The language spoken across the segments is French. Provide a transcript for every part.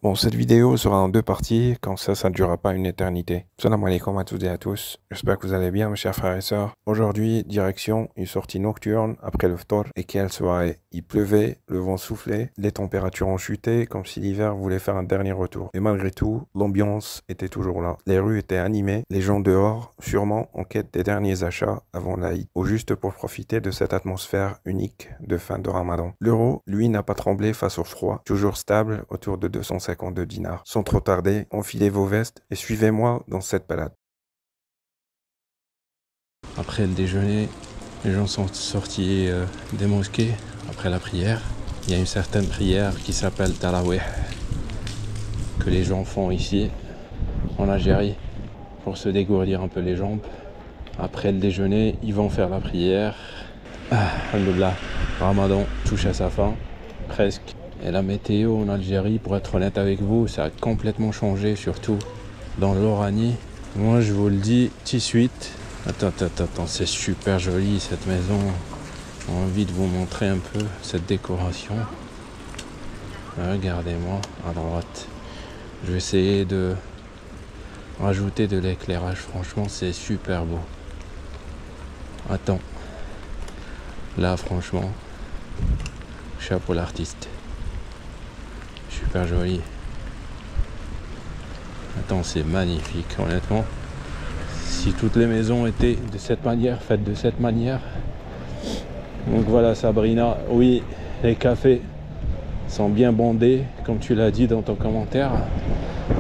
Bon, cette vidéo sera en deux parties, comme ça ne durera pas une éternité. Salam alaikum à toutes et à tous. J'espère que vous allez bien, mes chers frères et sœurs. Aujourd'hui, direction une sortie nocturne après le ftor. Et quelle soirée! Il pleuvait, le vent soufflait, les températures ont chuté, comme si l'hiver voulait faire un dernier retour. Et malgré tout, l'ambiance était toujours là. Les rues étaient animées, les gens dehors, sûrement en quête des derniers achats avant l'Aïd, ou juste pour profiter de cette atmosphère unique de fin de Ramadan. L'euro, lui, n'a pas tremblé face au froid, toujours stable autour de 252 dinars. Sans trop tarder, enfilez vos vestes et suivez-moi dans cette balade. Après le déjeuner, les gens sont sortis des mosquées après la prière. Il y a une certaine prière qui s'appelle Tarawih que les gens font ici en Algérie pour se dégourdir un peu les jambes. Après le déjeuner, ils vont faire la prière. Alhamdoulilah, Ramadan touche à sa fin, presque. Et la météo en Algérie, pour être honnête avec vous, ça a complètement changé, surtout dans l'Oranie. Moi, je vous le dis tout de suite. Attends, c'est super joli cette maison. J'ai envie de vous montrer un peu cette décoration. Regardez-moi à droite. Je vais essayer de rajouter de l'éclairage. Franchement, c'est super beau. Attends. Là, franchement, chapeau l'artiste. Super joli. Attends, c'est magnifique, honnêtement. Si toutes les maisons étaient de cette manière, faites de cette manière. Donc voilà, Sabrina, oui, les cafés sont bien bondés, comme tu l'as dit dans ton commentaire.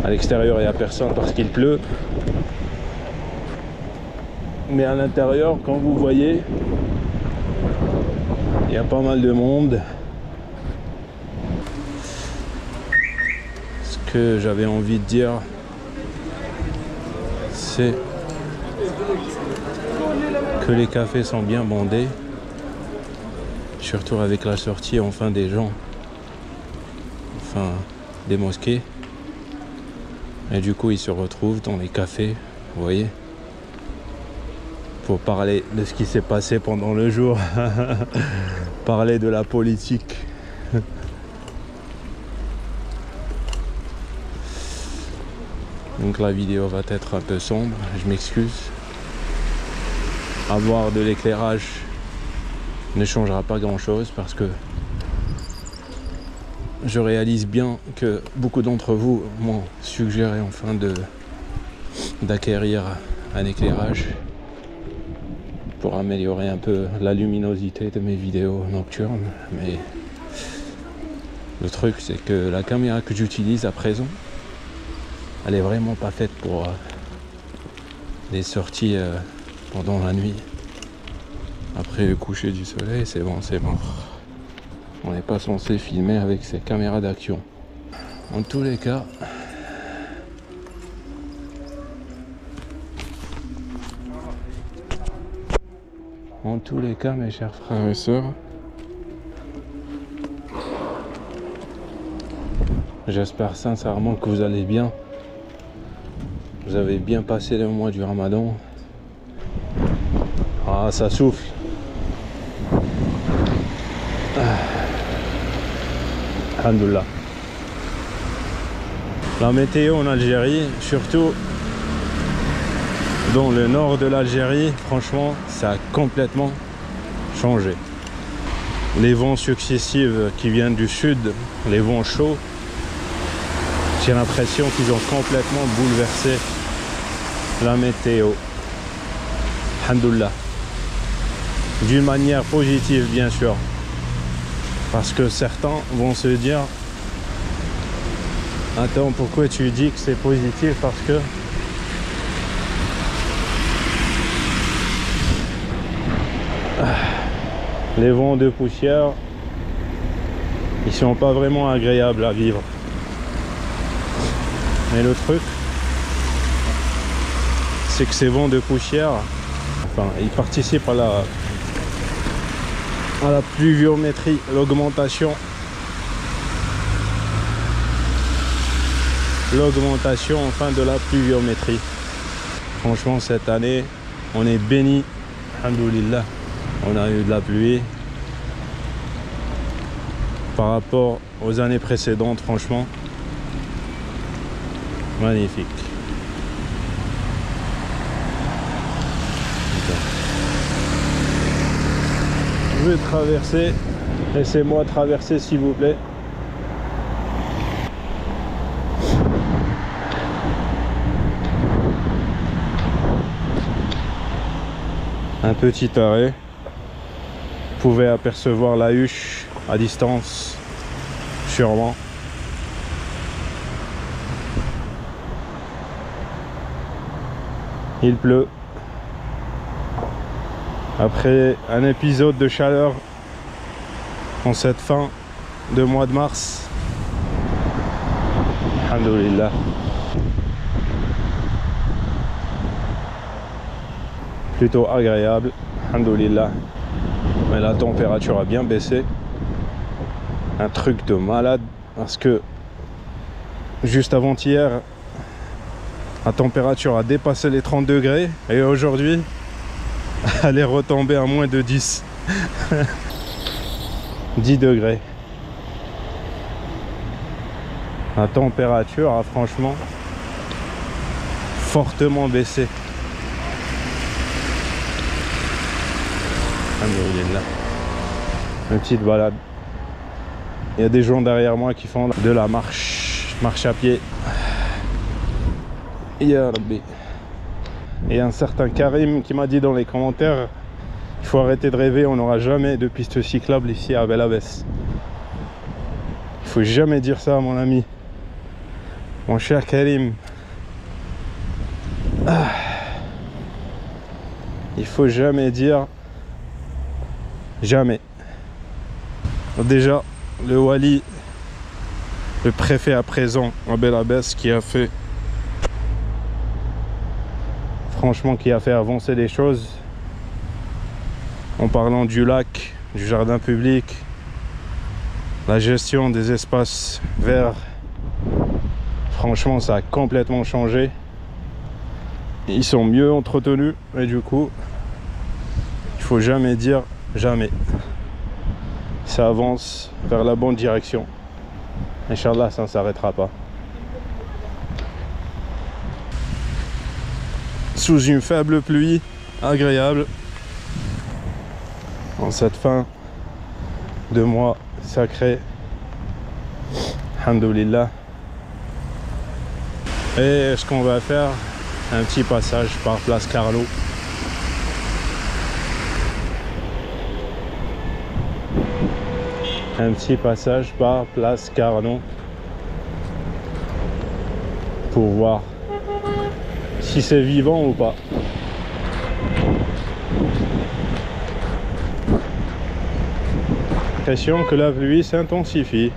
À l'extérieur, il n'y a personne parce qu'il pleut. Mais à l'intérieur, comme vous voyez, il y a pas mal de monde. Ce que j'avais envie de dire, c'est que les cafés sont bien bondés, surtout avec la sortie enfin des gens, enfin des mosquées, et du coup ils se retrouvent dans les cafés, vous voyez, pour parler de ce qui s'est passé pendant le jour, parler de la politique. Donc la vidéo va être un peu sombre, je m'excuse. Avoir de l'éclairage ne changera pas grand chose parce que je réalise bien que beaucoup d'entre vous m'ont suggéré enfin d'acquérir un éclairage pour améliorer un peu la luminosité de mes vidéos nocturnes. Mais le truc, c'est que la caméra que j'utilise à présent, elle est vraiment pas faite pour les sorties pendant la nuit. Après le coucher du soleil, c'est bon, c'est mort. On n'est pas censé filmer avec ces caméras d'action. En tous les cas, mes chers frères et sœurs, j'espère sincèrement que vous allez bien. Vous avez bien passé le mois du Ramadan. Ah, ça souffle. Alhamdoulilah. La météo en Algérie, surtout dans le nord de l'Algérie, franchement, ça a complètement changé. Les vents successifs qui viennent du sud, les vents chauds, j'ai l'impression qu'ils ont complètement bouleversé la météo. Alhamdoulilah. D'une manière positive, bien sûr. Parce que certains vont se dire: attends, pourquoi tu dis que c'est positif? Parce que les vents de poussière, ils sont pas vraiment agréables à vivre. Mais le truc, c'est que ces vents de poussière, enfin, ils participent à la pluviométrie, l'augmentation enfin de la pluviométrie. Franchement, cette année, on est béni, alhamdoulilah. On a eu de la pluie par rapport aux années précédentes. Franchement, Magnifique. Je vais traverser. Laissez-moi traverser s'il vous plaît. Un petit arrêt. Vous pouvez apercevoir la huche à distance, sûrement. Il pleut. Après un épisode de chaleur en cette fin de mois de mars. Alhamdoulilah. Plutôt agréable. Alhamdoulilah. Mais la température a bien baissé. Un truc de malade. Parce que juste avant-hier, la température a dépassé les 30 degrés. Et aujourd'hui, elle est retombée à moins de 10. 10 degrés. La température a franchement fortement baissé. Une petite balade. Il y a des gens derrière moi qui font de la marche à pied. Ya Rabbi. Et un certain Karim qui m'a dit dans les commentaires, il faut arrêter de rêver, on n'aura jamais de piste cyclable ici à Bel Abbès. Il faut jamais dire ça, mon ami. Mon cher Karim. Il faut jamais dire jamais. Déjà, le Wali, le préfet à présent à Bel Abbès, qui a fait, franchement, qui a fait avancer les choses en parlant du lac, du jardin public, la gestion des espaces verts. Franchement, ça a complètement changé. Ils sont mieux entretenus et du coup, il faut jamais dire jamais. Ça avance vers la bonne direction. Inch'Allah, ça ne s'arrêtera pas. Sous une faible pluie agréable, en cette fin de mois sacré. Alhamdoulilah. Et ce qu'on va faire, un petit passage par Place Carnot. Un petit passage par Place Carnot pour voir si c'est vivant ou pas. L'impression que la pluie s'intensifie.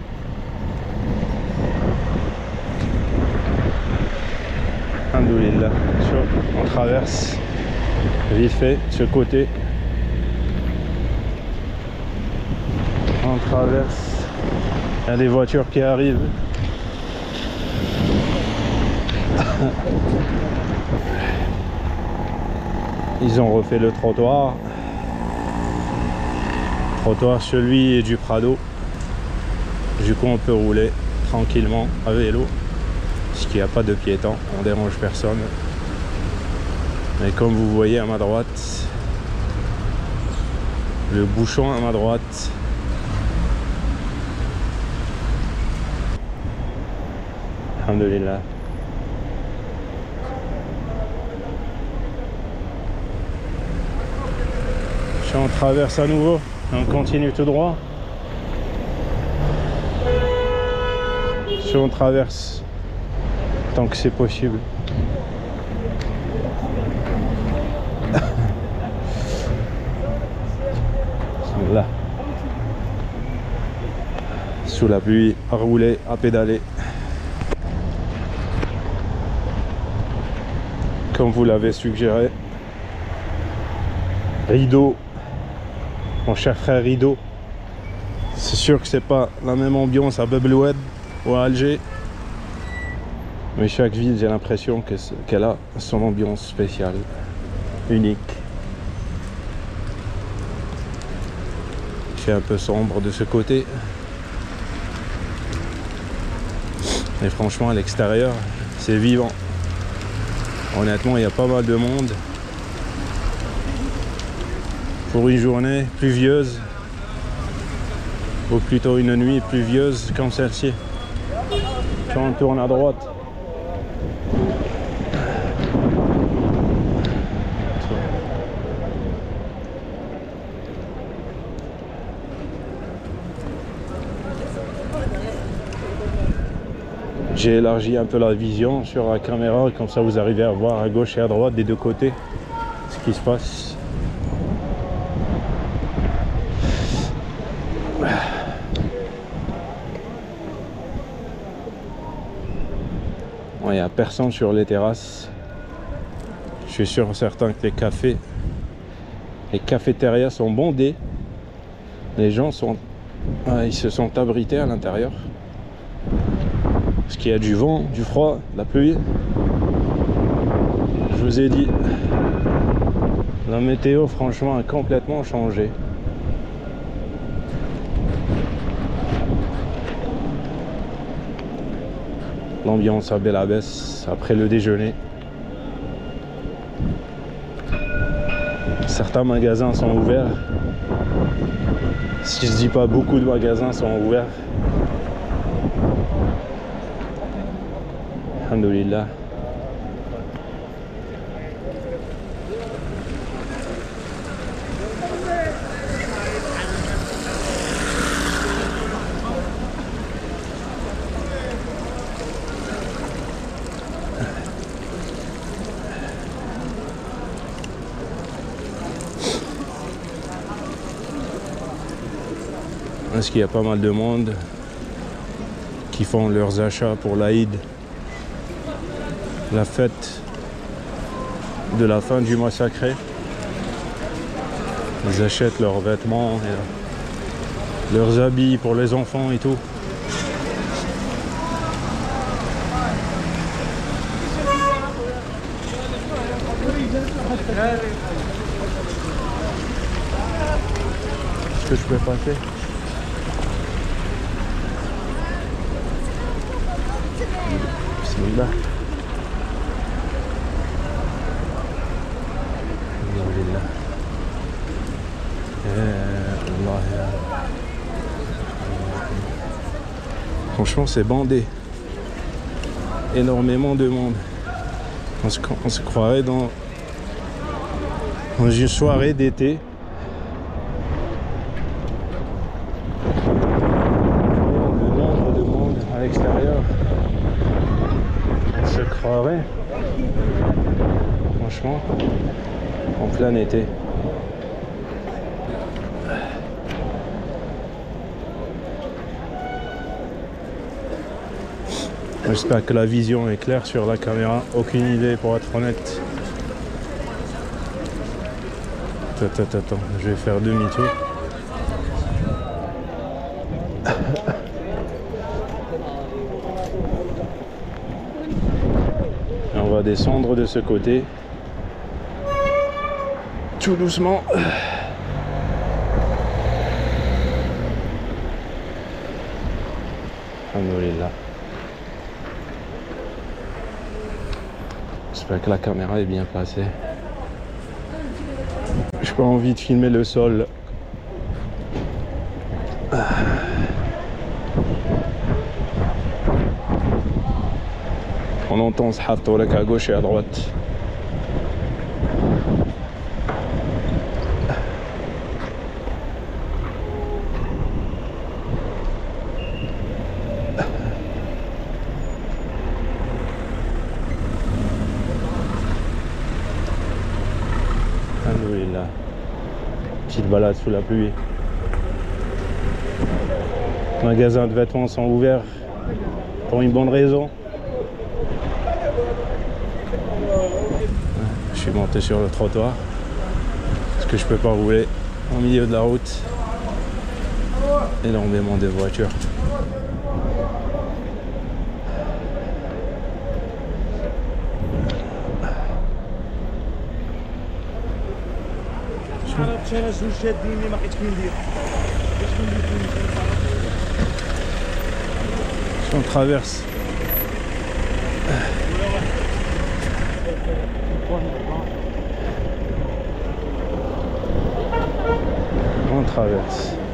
Alhamdoulilah. On traverse vite fait ce côté. On traverse. Il y a des voitures qui arrivent. Ils ont refait le trottoir. Trottoir celui du Prado. Du coup on peut rouler tranquillement à vélo. Parce qu'il n'y a pas de piétons, on dérange personne. Mais comme vous voyez à ma droite, le bouchon à ma droite. Alhamdulillah. Si on traverse à nouveau, on continue tout droit. Si on traverse tant que c'est possible. Là. Sous la pluie, à rouler, à pédaler. Comme vous l'avez suggéré. Rideau. Mon cher frère Rideau. C'est sûr que c'est pas la même ambiance à Bebloued ou à Alger. Mais chaque ville, j'ai l'impression qu'elle a son ambiance spéciale, unique. Il fait un peu sombre de ce côté. Et franchement, à l'extérieur, c'est vivant. Honnêtement, il y a pas mal de monde. Pour une journée pluvieuse, ou plutôt une nuit pluvieuse comme celle-ci. Quand on tourne à droite, j'ai élargi un peu la vision sur la caméra, comme ça vous arrivez à voir à gauche et à droite des deux côtés ce qui se passe. Il n'y a personne sur les terrasses. Je suis sûr certain que les cafétérias sont bondées. Les gens sont, ils se sont abrités à l'intérieur. Parce qu'il y a du vent, du froid, de la pluie. Je vous ai dit, la météo franchement a complètement changé. L'ambiance à belle abaisse après le déjeuner. Certains magasins sont ouverts. Si je dis pas beaucoup de magasins sont ouverts. Alhamdoulilah. Parce qu'il y a pas mal de monde qui font leurs achats pour l'Aïd, la fête de la fin du mois sacré. Ils achètent leurs vêtements, et leurs habits pour les enfants et tout. Est-ce que je peux passer ? Bismillah. Alhamdulillah. Franchement, c'est bandé. Énormément de monde. On se croirait dans une soirée d'été. Le nombre de monde à l'extérieur. On se croirait, franchement, en plein été. J'espère que la vision est claire sur la caméra. Aucune idée pour être honnête. Attends, je vais faire demi-tour. Et on va descendre de ce côté. Tout doucement. Alhamdoulilah. J'espère que la caméra est bien placée. J'ai pas envie de filmer le sol. On entend ce hatolek à gauche et à droite. Alhamdoulilah. Petite balade sous la pluie. Les magasins de vêtements sont ouverts pour une bonne raison. Je suis monté sur le trottoir parce que je peux pas rouler au milieu de la route. Énormément de voitures. On traverse On traverse.